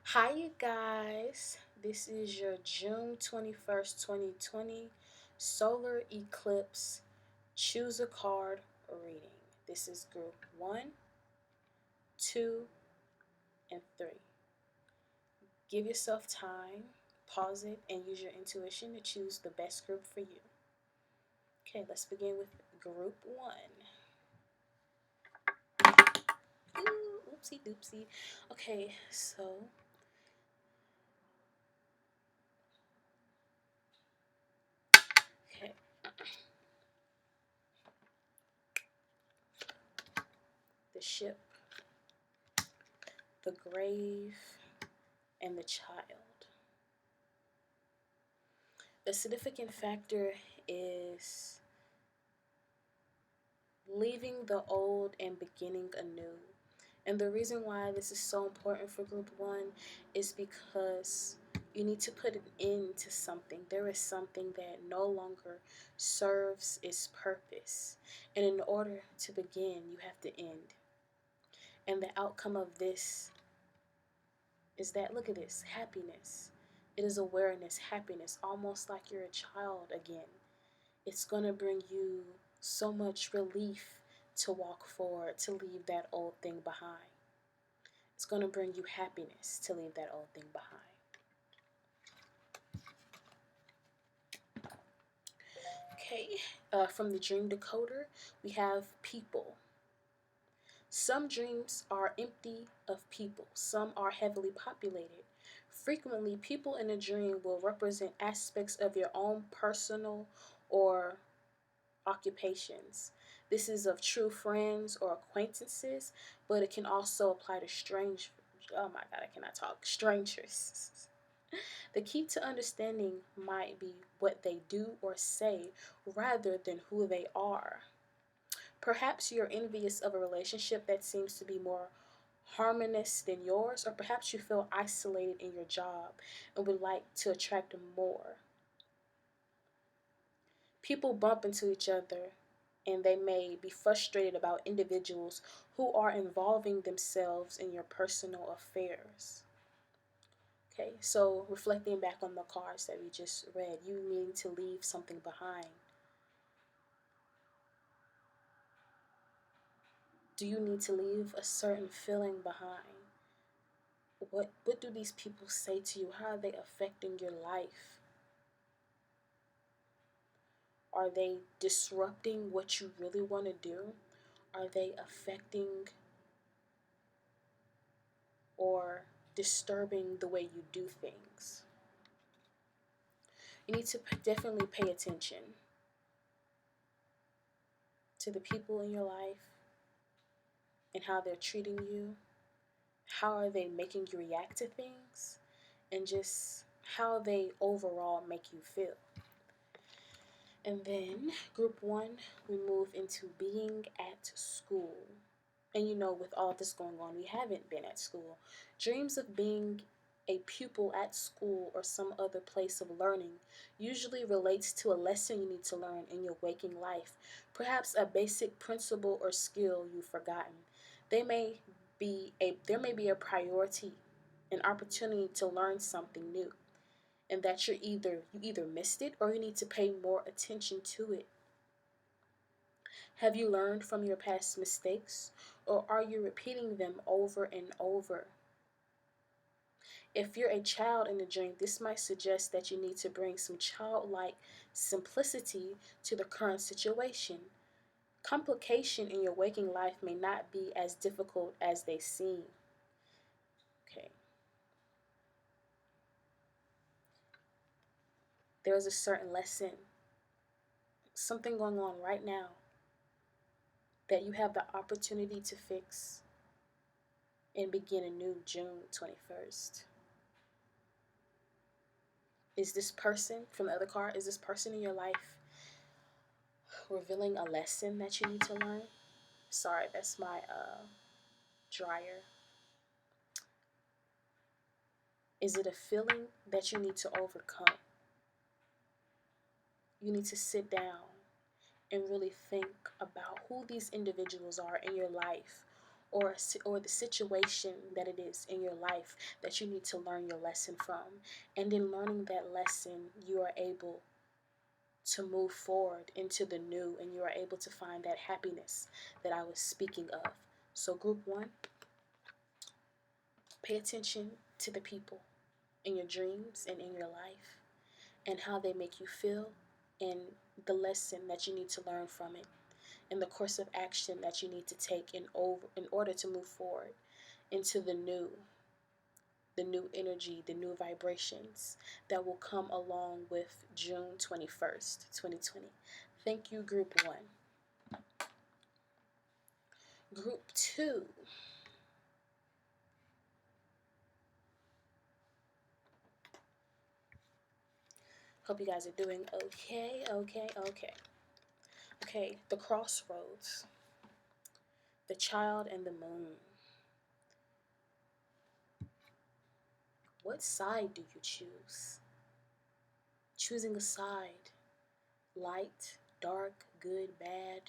Hi, you guys. This is your June 21st, 2020 solar eclipse choose a card reading. This is group 1, 2, and 3. Give yourself time, pause it, and use your intuition to choose the best group for you. Okay, let's begin with group 1. Ooh, oopsie doopsie. Okay, so okay, the ship, the grave, and the child. The significant factor is leaving the old and beginning anew. And the reason why this is so important for group 1 is because you need to put an end to something. There is something that no longer serves its purpose. And in order to begin, you have to end. And the outcome of this is that, look at this, happiness. It is awareness, happiness, almost like you're a child again. It's going to bring you so much relief to walk forward, to leave that old thing behind. It's going to bring you happiness to leave that old thing behind. Okay, from the Dream Decoder, we have people. Some dreams are empty of people, some are heavily populated. Frequently, people in a dream will represent aspects of your own personal or occupations. This is of true friends or acquaintances, but it can also apply to oh my god, I cannot talk, strangers. The key to understanding might be what they do or say rather than who they are. Perhaps you're envious of a relationship that seems to be more harmonious than yours, or perhaps you feel isolated in your job and would like to attract more. People bump into each other and they may be frustrated about individuals who are involving themselves in your personal affairs. Okay, so reflecting back on the cards that we just read, you need to leave something behind. Do you need to leave a certain feeling behind? What do these people say to you? How are they affecting your life? Are they disrupting what you really want to do? Are they affecting or disturbing the way you do things? You need to definitely pay attention to the people in your life and how they're treating you. How are they making you react to things? And just how they overall make you feel. And then, group 1, we move into being at school. And with all this going on, we haven't been at school. Dreams of being a pupil at school or some other place of learning usually relates to a lesson you need to learn in your waking life, perhaps a basic principle or skill you've forgotten. There may be a priority, an opportunity to learn something new, and that you either missed it or you need to pay more attention to it. Have you learned from your past mistakes, or are you repeating them over and over? If you're a child in the dream, this might suggest that you need to bring some childlike simplicity to the current situation. Complication in your waking life may not be as difficult as they seem. Okay. There's a certain lesson, something going on right now that you have the opportunity to fix and begin anew June 21st. Is this person from the other card, is this person in your life revealing a lesson that you need to learn? Sorry, that's my dryer. Is it a feeling that you need to overcome? You need to sit down and really think about who these individuals are in your life, or the situation that it is in your life that you need to learn your lesson from. And in learning that lesson, you are able to move forward into the new, and you are able to find that happiness that I was speaking of. So group 1, pay attention to the people in your dreams and in your life and how they make you feel, and the lesson that you need to learn from it, and the course of action that you need to take in order to move forward into the new energy, the new vibrations that will come along with June 21st, 2020. Thank you, group 1. Group 2. Hope you guys are doing okay. Okay, the crossroads, the child and the moon. What side do you choose? Choosing a side, light, dark, good, bad,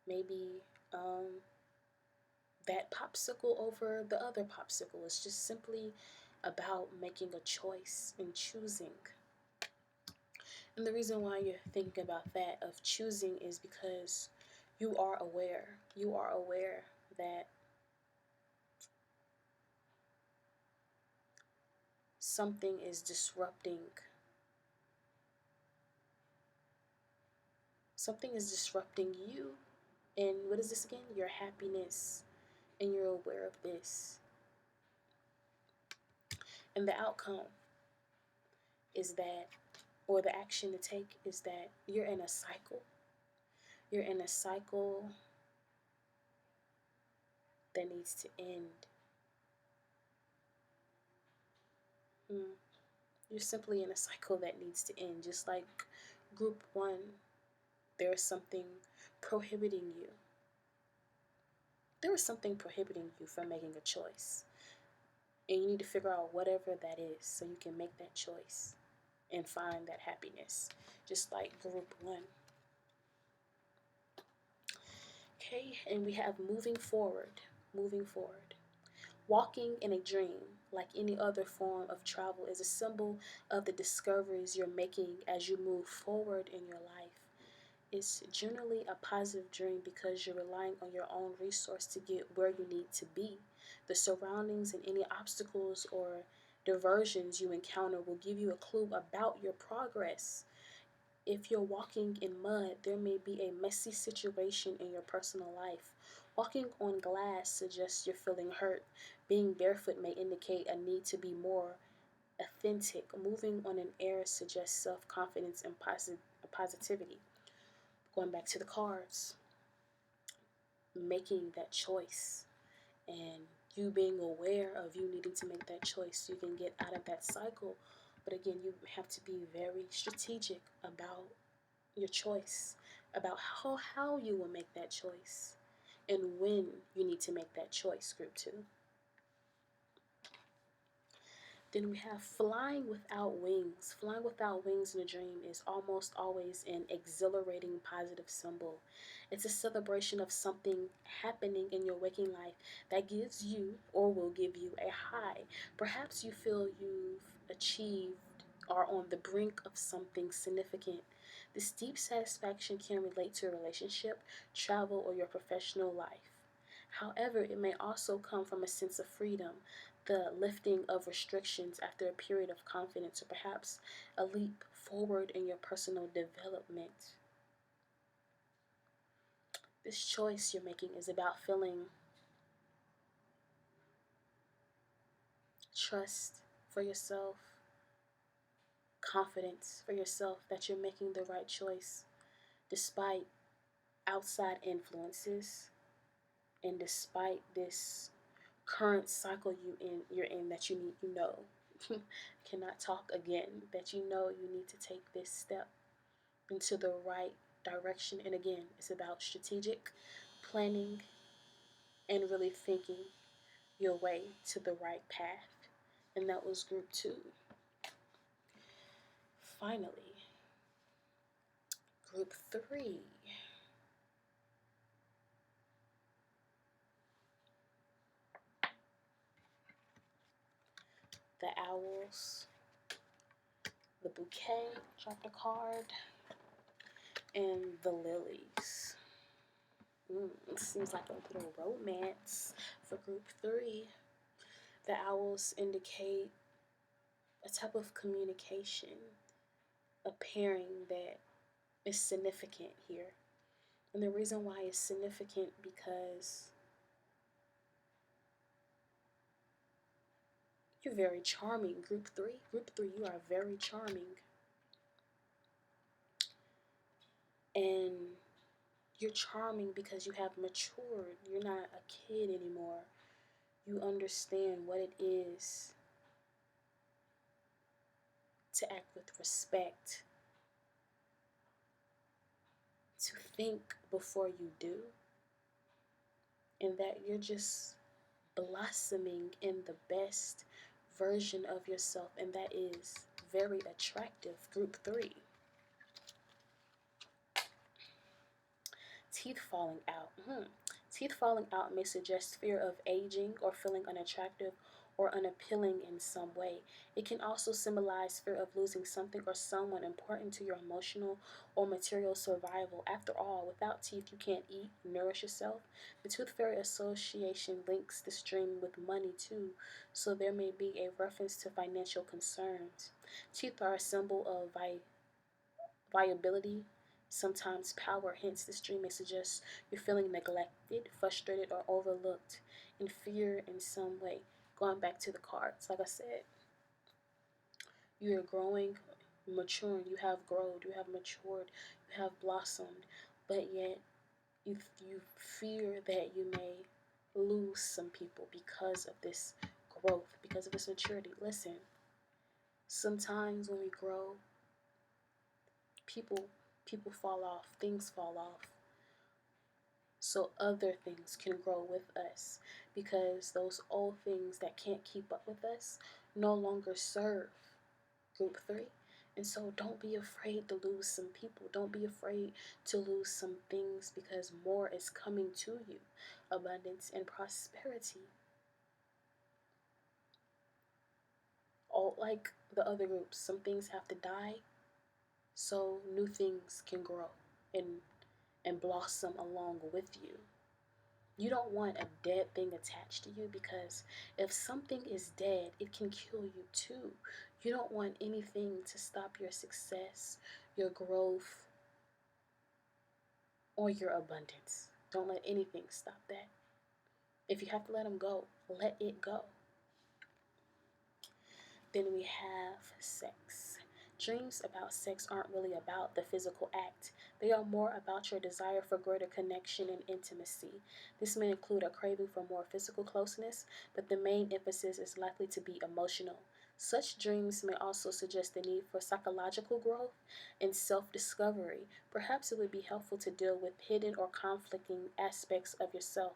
maybe that popsicle over the other popsicle. It's just simply about making a choice and choosing. And the reason why you're thinking about that of choosing is because you are aware. You are aware that something is disrupting. Something is disrupting you. And what is this again? Your happiness. And you're aware of this. And the outcome is that, or the action to take is that you're in a cycle. You're in a cycle that needs to end. You're simply in a cycle that needs to end. Just like group 1, there's something prohibiting you. There is something prohibiting you from making a choice. And you need to figure out whatever that is so you can make that choice and find that happiness. Just like group 1. Okay, and we have moving forward. Moving forward. Walking in a dream, like any other form of travel, is a symbol of the discoveries you're making as you move forward in your life. It's generally a positive dream because you're relying on your own resource to get where you need to be. The surroundings and any obstacles or diversions you encounter will give you a clue about your progress. If you're walking in mud, there may be a messy situation in your personal life. Walking on glass suggests you're feeling hurt. Being barefoot may indicate a need to be more authentic. Moving on an air suggests self-confidence and positivity. Going back to the cards, making that choice and you being aware of you needing to make that choice so you can get out of that cycle. But again, you have to be very strategic about your choice, about how you will make that choice and when you need to make that choice, group 2. Then we have flying without wings. Flying without wings in a dream is almost always an exhilarating positive symbol. It's a celebration of something happening in your waking life that gives you or will give you a high. Perhaps you feel you've achieved or on the brink of something significant. This deep satisfaction can relate to a relationship, travel, or your professional life. However, it may also come from a sense of freedom, the lifting of restrictions after a period of confidence, or perhaps a leap forward in your personal development. This choice you're making is about feeling trust for yourself, confidence for yourself that you're making the right choice despite outside influences and despite this current cycle you're in that you know cannot talk again, that you know you need to take this step into the right direction. And again, it's about strategic planning and really thinking your way to the right path. And that was group 2. Finally, group 3. the owls, the bouquet, dropped a card, and the lilies. Seems like a little romance for group 3. The owls indicate a type of communication, a pairing that is significant here. And the reason why it's significant because you're very charming, group 3. Group 3, you are very charming. And you're charming because you have matured. You're not a kid anymore. You understand what it is to act with respect, to think before you do, and that you're just blossoming in the best version of yourself, and that is very attractive, group 3. Teeth falling out. Teeth falling out may suggest fear of aging or feeling unattractive or unappealing in some way. It can also symbolize fear of losing something or someone important to your emotional or material survival. After all, without teeth, you can't eat, nourish yourself. The Tooth Fairy Association links this dream with money too, so there may be a reference to financial concerns. Teeth are a symbol of viability, sometimes power. Hence, this dream may suggest you're feeling neglected, frustrated, or overlooked, in fear in some way. Going back to the cards, like I said, you're growing, maturing, you have grown, you have matured, you have blossomed, but yet you fear that you may lose some people because of this growth, because of this maturity. Listen, sometimes when we grow, people fall off, things fall off, so other things can grow with us, because those old things that can't keep up with us no longer serve group 3. And so don't be afraid to lose some people. Don't be afraid to lose some things, because more is coming to you. Abundance and prosperity. All like the other groups, some things have to die so new things can grow and blossom along with you. You don't want a dead thing attached to you, because if something is dead, it can kill you too. You don't want anything to stop your success, your growth, or your abundance. Don't let anything stop that. If you have to let them go, let it go. Then we have sex. Dreams about sex aren't really about the physical act. They are more about your desire for greater connection and intimacy. This may include a craving for more physical closeness, but the main emphasis is likely to be emotional. Such dreams may also suggest the need for psychological growth and self-discovery. Perhaps it would be helpful to deal with hidden or conflicting aspects of yourself.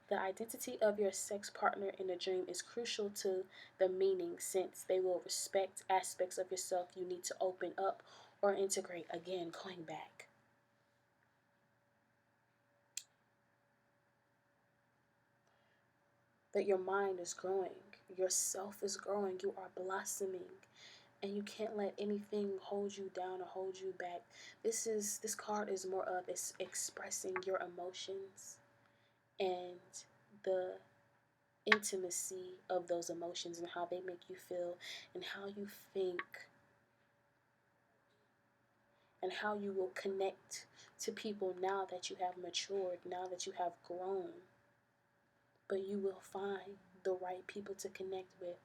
The identity of your sex partner in a dream is crucial to the meaning, since they will respect aspects of yourself you need to open up or integrate. Again, going back. That your mind is growing, your self is growing, you are blossoming, and you can't let anything hold you down or hold you back. This card is more of expressing your emotions and the intimacy of those emotions and how they make you feel and how you think and how you will connect to people now that you have matured, now that you have grown. But you will find the right people to connect with.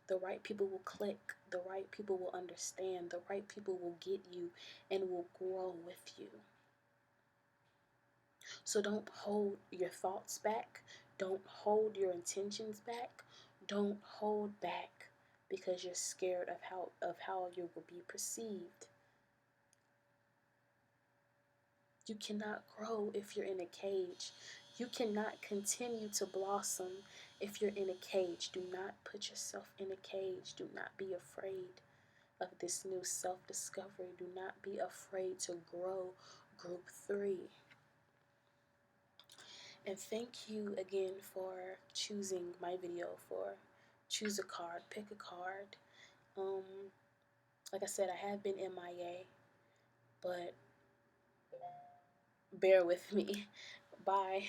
The right people will click. The right people will understand. The right people will get you and will grow with you. So don't hold your thoughts back. Don't hold your intentions back. Don't hold back because you're scared of how you will be perceived. You cannot grow if you're in a cage. You cannot continue to blossom if you're in a cage. Do not put yourself in a cage. Do not be afraid of this new self-discovery. Do not be afraid to grow, group 3. And thank you again for choosing my video, for choose a card, pick a card. Like I said, I have been MIA, but bear with me. Bye.